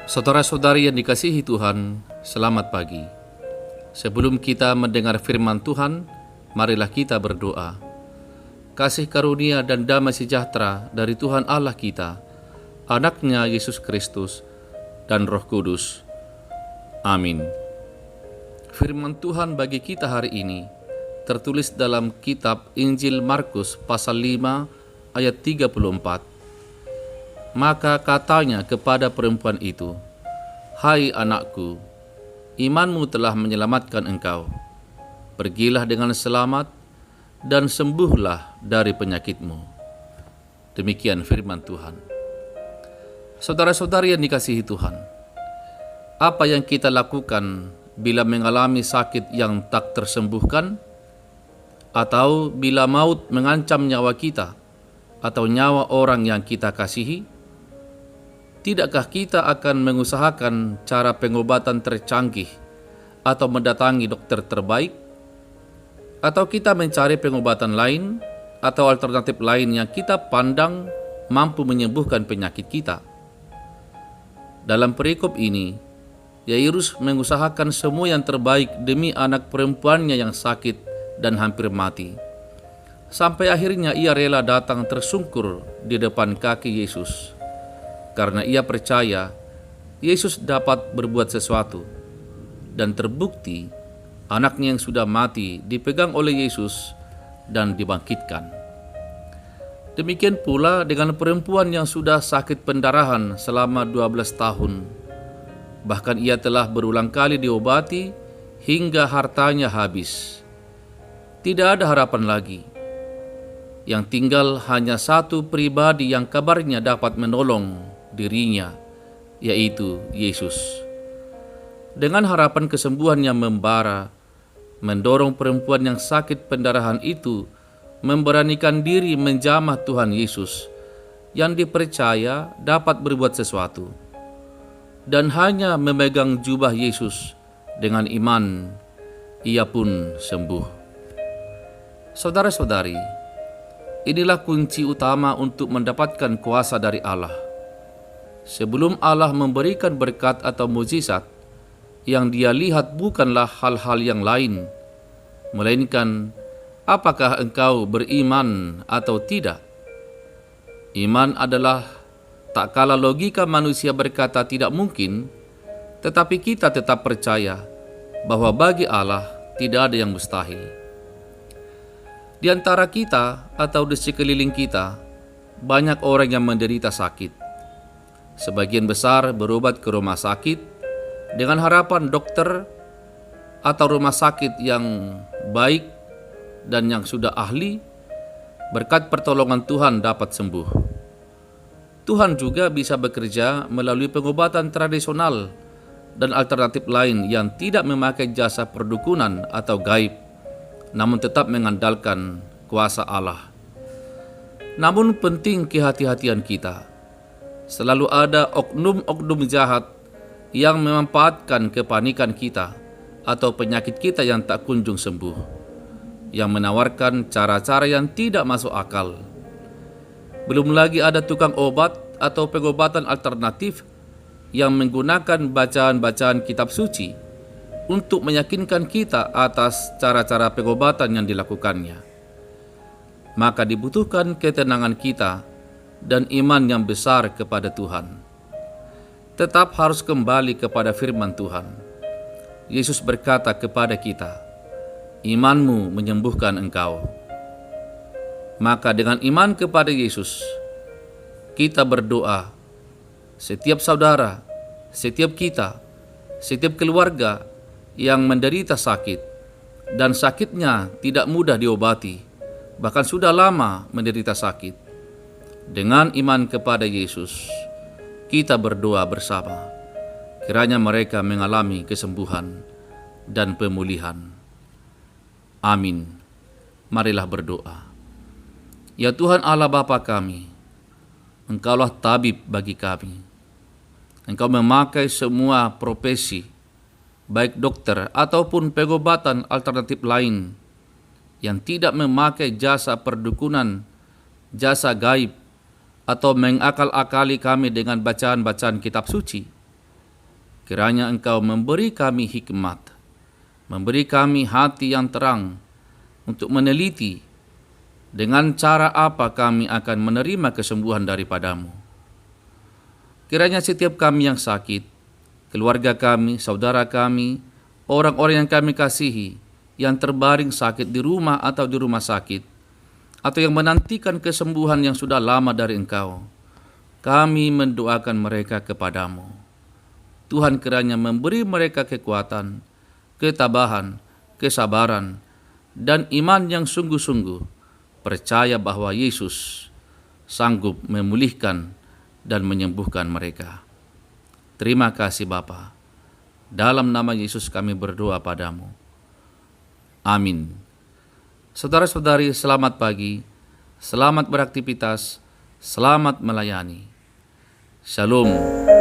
Saudara-saudari yang dikasihi Tuhan, selamat pagi. Sebelum kita mendengar firman Tuhan, marilah kita berdoa. Kasih karunia dan damai sejahtera dari Tuhan Allah kita, Anak-Nya Yesus Kristus, dan Roh Kudus. Amin. Firman Tuhan bagi kita hari ini tertulis dalam kitab Injil Markus pasal 5 ayat 34. Maka katanya kepada perempuan itu, "Hai anakku, imanmu telah menyelamatkan engkau. Pergilah dengan selamat dan sembuhlah dari penyakitmu." Demikian firman Tuhan. Saudara-saudari yang dikasihi Tuhan, apa yang kita lakukan bila mengalami sakit yang tak tersembuhkan, atau bila maut mengancam nyawa kita atau nyawa orang yang kita kasihi? Tidakkah kita akan mengusahakan cara pengobatan tercanggih atau mendatangi dokter terbaik? Atau kita mencari pengobatan lain atau alternatif lain yang kita pandang mampu menyembuhkan penyakit kita? Dalam perikop ini, Yairus mengusahakan semua yang terbaik demi anak perempuannya yang sakit dan hampir mati. Sampai akhirnya ia rela datang tersungkur di depan kaki Yesus, karena ia percaya Yesus dapat berbuat sesuatu, dan terbukti anaknya yang sudah mati dipegang oleh Yesus dan dibangkitkan. Demikian pula dengan perempuan yang sudah sakit pendarahan selama 12 tahun. Bahkan ia telah berulang kali diobati hingga hartanya habis. Tidak ada harapan lagi. Yang tinggal hanya satu pribadi yang kabarnya dapat menolong dirinya, yaitu Yesus. Dengan harapan kesembuhan yang membara, mendorong perempuan yang sakit pendarahan itu memberanikan diri menjamah Tuhan Yesus yang dipercaya dapat berbuat sesuatu, dan hanya memegang jubah Yesus dengan iman, ia pun sembuh. Saudara-saudari, inilah kunci utama untuk mendapatkan kuasa dari Allah. Sebelum Allah memberikan berkat atau mukjizat, yang Dia lihat bukanlah hal-hal yang lain, melainkan apakah engkau beriman atau tidak. Iman adalah tak kala logika manusia berkata tidak mungkin, tetapi kita tetap percaya bahwa bagi Allah tidak ada yang mustahil. Di antara kita atau di sekeliling kita, banyak orang yang menderita sakit. Sebagian besar berobat ke rumah sakit dengan harapan dokter atau rumah sakit yang baik dan yang sudah ahli, berkat pertolongan Tuhan dapat sembuh. Tuhan juga bisa bekerja melalui pengobatan tradisional dan alternatif lain yang tidak memakai jasa perdukunan atau gaib, namun tetap mengandalkan kuasa Allah. Namun penting kehati-hatian kita. Selalu ada oknum-oknum jahat yang memanfaatkan kepanikan kita atau penyakit kita yang tak kunjung sembuh, yang menawarkan cara-cara yang tidak masuk akal. Belum lagi ada tukang obat atau pengobatan alternatif yang menggunakan bacaan-bacaan kitab suci untuk meyakinkan kita atas cara-cara pengobatan yang dilakukannya. Maka dibutuhkan ketenangan kita dan iman yang besar kepada Tuhan. Tetap harus kembali kepada firman Tuhan. Yesus berkata kepada kita, "Imanmu menyembuhkan engkau." Maka dengan iman kepada Yesus, kita berdoa, setiap saudara, setiap kita, setiap keluarga yang menderita sakit, dan sakitnya tidak mudah diobati, bahkan sudah lama menderita sakit. Dengan iman kepada Yesus, kita berdoa bersama, kiranya mereka mengalami kesembuhan dan pemulihan. Amin. Marilah berdoa. Ya Tuhan Allah Bapa kami, Engkaulah tabib bagi kami. Engkau memakai semua profesi, baik dokter ataupun pengobatan alternatif lain, yang tidak memakai jasa perdukunan, jasa gaib, atau mengakal-akali kami dengan bacaan-bacaan kitab suci. Kiranya Engkau memberi kami hikmat, memberi kami hati yang terang untuk meneliti dengan cara apa kami akan menerima kesembuhan daripada-Mu. Kiranya setiap kami yang sakit, keluarga kami, saudara kami, orang-orang yang kami kasihi, yang terbaring sakit di rumah atau di rumah sakit, atau yang menantikan kesembuhan yang sudah lama dari Engkau, kami mendoakan mereka kepada-Mu. Tuhan kiranya memberi mereka kekuatan, ketabahan, kesabaran, dan iman yang sungguh-sungguh, percaya bahwa Yesus sanggup memulihkan dan menyembuhkan mereka. Terima kasih Bapa. Dalam nama Yesus kami berdoa padamu. Amin. Saudara-saudari, selamat pagi, selamat beraktivitas, selamat melayani. Shalom.